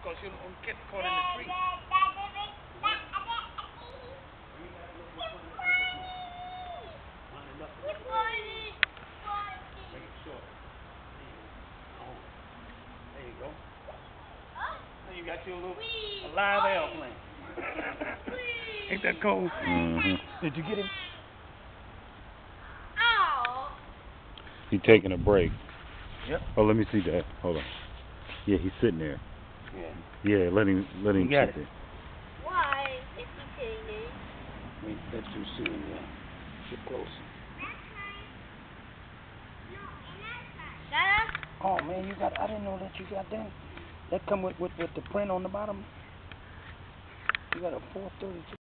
because you don't get caught in the tree. There you go. Now you got your little live airplane. Ain't that cool? Mm-hmm. Did you get him? He's taking a break. Yep. Oh, let me see that. Hold on. Yeah, he's sitting there. Yeah. Yeah, let him sit there. Why is he sitting there? Wait, let you see him there. Get closer. Dada? Oh man, you got, I didn't know that you got that. That come with the print on the bottom. You got a 432.